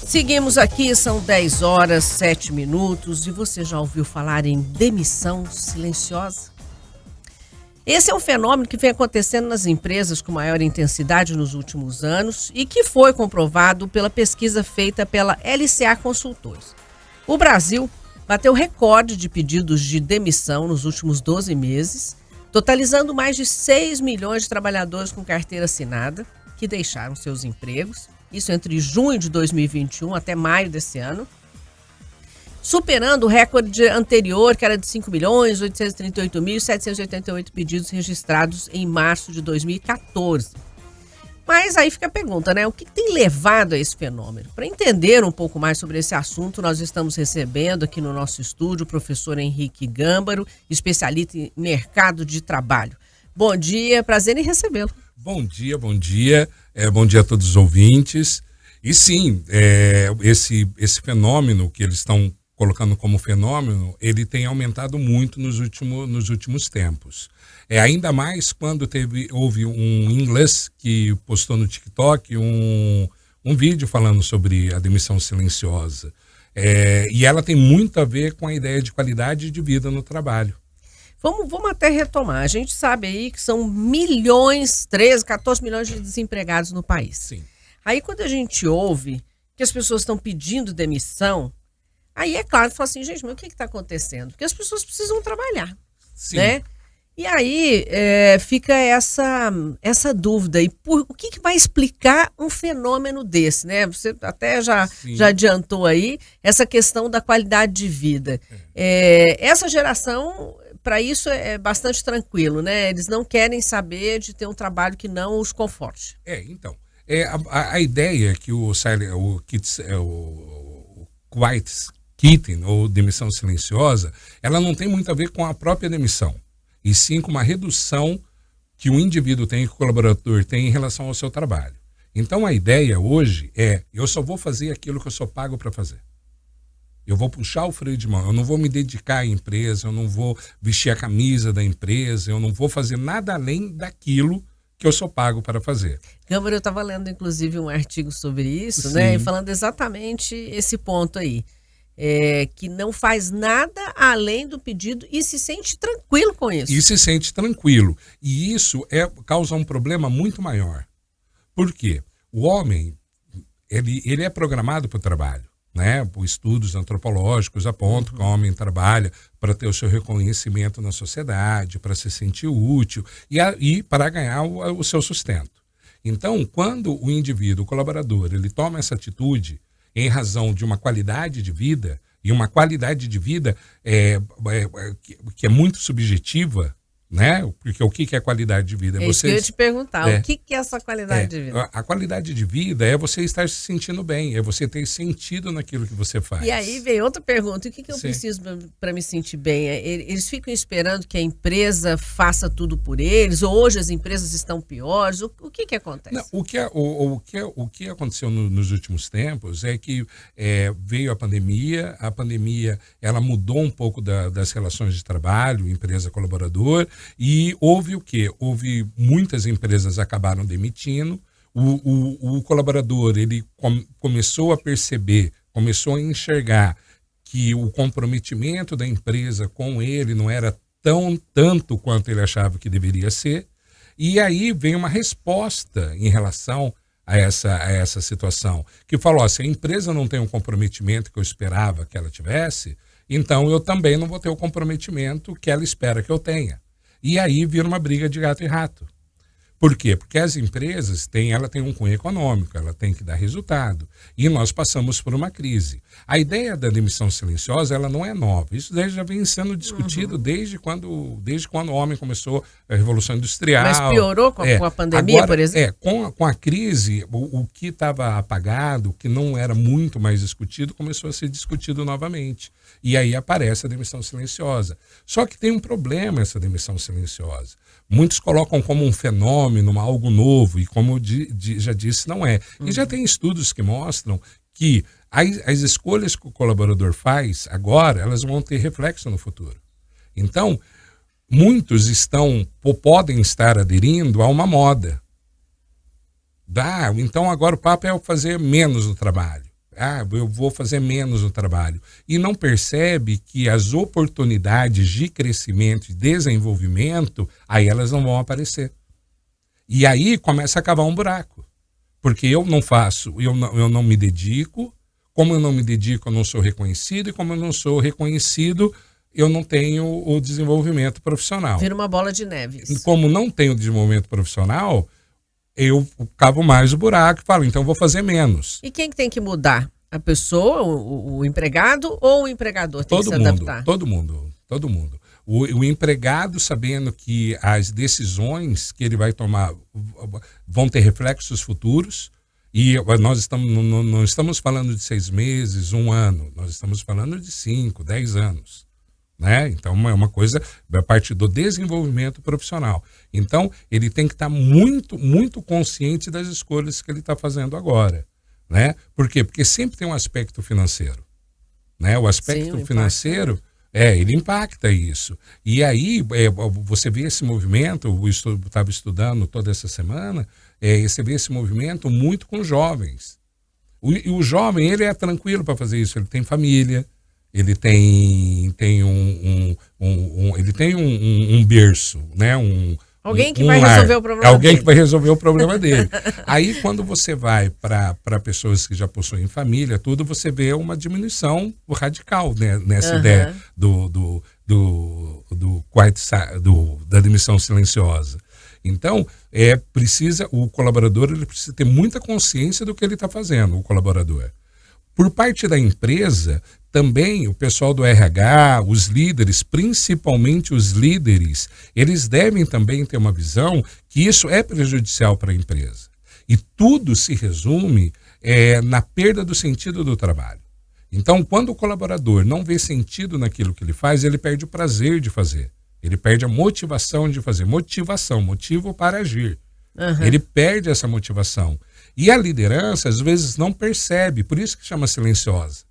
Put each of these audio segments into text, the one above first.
Seguimos aqui, são 10 horas, 7 minutos e você já ouviu falar em demissão silenciosa? Esse é um fenômeno que vem acontecendo nas empresas com maior intensidade nos últimos anos e que foi comprovado pela pesquisa feita pela LCA Consultores. O Brasil bateu recorde de pedidos de demissão nos últimos 12 meses, totalizando mais de 6 milhões de trabalhadores com carteira assinada que deixaram seus empregos. Isso entre junho de 2021 até maio desse ano, superando o recorde anterior, que era de 5.838.788 pedidos registrados em março de 2014. Mas aí fica a pergunta, né? O que tem levado a esse fenômeno? Para entender um pouco mais sobre esse assunto, nós estamos recebendo aqui no nosso estúdio o professor Henrique Gâmbaro, especialista em mercado de trabalho. Bom dia, prazer em recebê-lo. Bom dia, bom dia. Bom dia a todos os ouvintes. E sim, esse fenômeno que eles estão colocando como fenômeno, ele tem aumentado muito nos últimos tempos. Ainda mais quando houve um inglês que postou no TikTok um vídeo falando sobre a demissão silenciosa. E ela tem muito a ver com a ideia de qualidade de vida no trabalho. Vamos até retomar. A gente sabe aí que são milhões, 13, 14 milhões de desempregados no país. Sim. Aí quando a gente ouve que as pessoas estão pedindo demissão, aí é claro, fala assim, gente, mas o que está acontecendo? Porque as pessoas precisam trabalhar, Sim. Né? E aí fica essa dúvida. E o que vai explicar um fenômeno desse, né? Você até já adiantou aí essa questão da qualidade de vida. Essa geração, para isso, é bastante tranquilo, né? Eles não querem saber de ter um trabalho que não os conforte. Então, a ideia que o quiet quitting, ou demissão silenciosa, ela não tem muito a ver com a própria demissão, e sim com uma redução que o indivíduo tem, que o colaborador tem em relação ao seu trabalho. Então, a ideia hoje eu só vou fazer aquilo que eu sou pago para fazer. Eu vou puxar o freio de mão, eu não vou me dedicar à empresa, eu não vou vestir a camisa da empresa, eu não vou fazer nada além daquilo que eu sou pago para fazer. Gâmbaro, eu estava lendo inclusive um artigo sobre isso, Sim. né? E falando exatamente esse ponto aí. Que não faz nada além do pedido e se sente tranquilo com isso. E se sente tranquilo. E isso causa um problema muito maior. Por quê? O homem, ele é programado para o trabalho. Né? Por estudos antropológicos apontam que o homem trabalha para ter o seu reconhecimento na sociedade, para se sentir útil e para ganhar o seu sustento. Então, quando o indivíduo, o colaborador, ele toma essa atitude em razão de uma qualidade de vida, e uma qualidade de vida que é muito subjetiva, né? Porque o que é qualidade de vida? Isso que eu ia te perguntar, o que é essa qualidade de vida? A qualidade de vida é você estar se sentindo bem, é você ter sentido naquilo que você faz. E aí vem outra pergunta, o que eu preciso para me sentir bem? Eles ficam esperando que a empresa faça tudo por eles, ou hoje as empresas estão piores? O que acontece? Não, o que aconteceu nos últimos tempos é que veio a pandemia ela mudou um pouco das relações de trabalho, empresa-colaborador. E houve o quê? Houve muitas empresas acabaram demitindo, o colaborador ele começou a perceber, começou a enxergar que o comprometimento da empresa com ele não era tanto quanto ele achava que deveria ser, e aí vem uma resposta em relação a essa situação, que falou, se a empresa não tem um comprometimento que eu esperava que ela tivesse, então eu também não vou ter o comprometimento que ela espera que eu tenha. E aí vira uma briga de gato e rato. Por quê? Porque as empresas ela tem um cunho econômico, ela tem que dar resultado. E nós passamos por uma crise. A ideia da demissão silenciosa, ela não é nova. Isso já vem sendo discutido desde quando o homem começou a Revolução Industrial. Mas piorou com a pandemia, agora, por exemplo? Com a crise, o que estava apagado, o que não era muito mais discutido, começou a ser discutido novamente. E aí aparece a demissão silenciosa. Só que tem um problema essa demissão silenciosa. Muitos colocam como um fenômeno, algo novo, e como eu já disse, não é. E já tem estudos que mostram que as escolhas que o colaborador faz agora, elas vão ter reflexo no futuro. Então, muitos podem estar aderindo a uma moda. Então agora o papo é fazer menos no trabalho. Eu vou fazer menos no trabalho. E não percebe que as oportunidades de crescimento e desenvolvimento, aí elas não vão aparecer. E aí começa a cavar um buraco. Porque eu não faço, eu não me dedico. Como eu não me dedico, eu não sou reconhecido. E como eu não sou reconhecido, eu não tenho o desenvolvimento profissional. Vira uma bola de neve. E como não tenho desenvolvimento profissional, eu cavo mais o buraco e falo, então eu vou fazer menos. E quem tem que mudar? A pessoa, o empregado ou o empregador tem que se adaptar? Todo mundo. O empregado, sabendo que as decisões que ele vai tomar vão ter reflexos futuros, e nós não estamos falando de 6 meses, 1 ano, nós estamos falando de 5, 10 anos. Né? Então é uma coisa a partir do desenvolvimento profissional. Então ele tem que estar muito, muito consciente das escolhas que ele está fazendo agora. Né? Por quê? Porque sempre tem um aspecto financeiro. Né? O aspecto financeiro, ele impacta isso. E aí você vê esse movimento, eu estava estudando toda essa semana, você vê esse movimento muito com jovens. O jovem, ele é tranquilo para fazer isso, ele tem família, ele tem um berço, né? Alguém que vai resolver o problema dele. Que vai resolver o problema dele. Aí, quando você vai para pessoas que já possuem família, tudo, você vê uma diminuição radical, né, nessa ideia da demissão silenciosa. Então, o colaborador ele precisa ter muita consciência do que ele está fazendo, o colaborador. Por parte da empresa, também o pessoal do RH, os líderes, principalmente os líderes, eles devem também ter uma visão que isso é prejudicial para a empresa. E tudo se resume na perda do sentido do trabalho. Então, quando o colaborador não vê sentido naquilo que ele faz, ele perde o prazer de fazer. Ele perde a motivação de fazer. Motivo para agir. Ele perde essa motivação. E a liderança, às vezes, não percebe, por isso que chama silenciosa.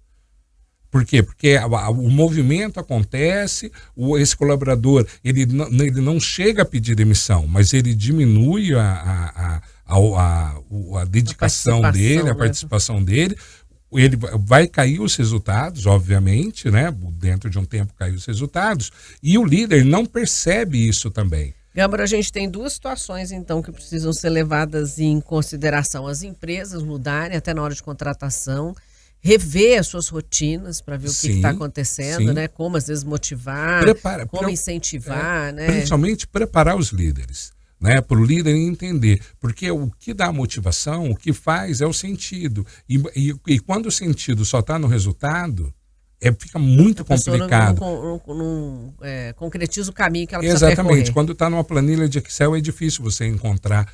Por quê? Porque o movimento acontece, esse colaborador ele não chega a pedir demissão, mas ele diminui a dedicação dele, a participação dele. Ele vai cair os resultados, obviamente, né? Dentro de um tempo cair os resultados, e o líder não percebe isso também. Gâmbaro, a gente tem 2 situações, então, que precisam ser levadas em consideração. As empresas mudarem até na hora de contratação, rever as suas rotinas para ver o que está acontecendo, né? Como, às vezes, motivar, como incentivar, né? Principalmente preparar os líderes, né? Para o líder entender. Porque o que dá motivação, o que faz é o sentido. E quando o sentido só está no resultado, fica muito complicado. Não concretiza o caminho que ela precisa percorrer. Exatamente. Quando está numa planilha de Excel, é difícil você encontrar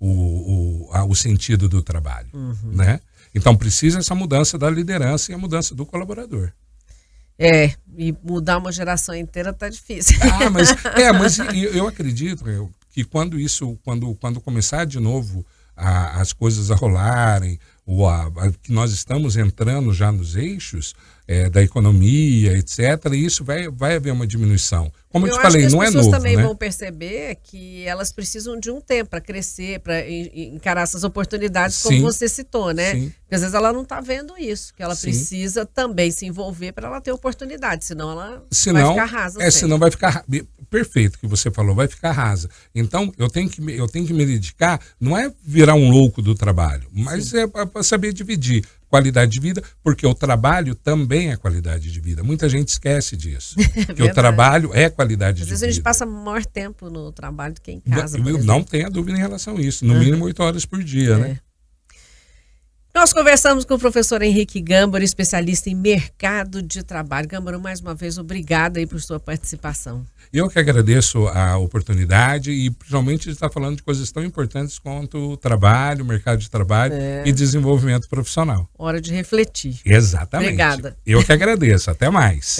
o sentido do trabalho. Né? Então, precisa essa mudança da liderança e a mudança do colaborador. E mudar uma geração inteira tá difícil. Mas eu acredito que quando começar de novo as coisas a rolarem, que nós estamos entrando já nos eixos da economia, etc., e isso vai haver uma diminuição. Como eu te falei, não é novo. As pessoas também vão perceber que elas precisam de um tempo para crescer, para encarar essas oportunidades, como você citou, né? Sim. Porque às vezes ela não está vendo isso, que ela precisa também se envolver para ela ter oportunidade, senão ela vai ficar rasa. Senão vai ficar perfeito que você falou, vai ficar rasa. Então, eu tenho que me dedicar, não é virar um louco do trabalho, mas é para saber dividir qualidade de vida, porque o trabalho também é qualidade de vida. Muita gente esquece disso. Que o trabalho é qualidade de vida. Às vezes a gente passa maior tempo no trabalho do que em casa. Não tenha dúvida em relação a isso. No mínimo 8 horas por dia, né? Nós conversamos com o professor Henrique Gâmbaro, especialista em mercado de trabalho. Gâmbaro, mais uma vez, obrigada aí por sua participação. Eu que agradeço a oportunidade e principalmente de estar falando de coisas tão importantes quanto o trabalho, mercado de trabalho e desenvolvimento profissional. Hora de refletir. Exatamente. Obrigada. Eu que agradeço. Até mais.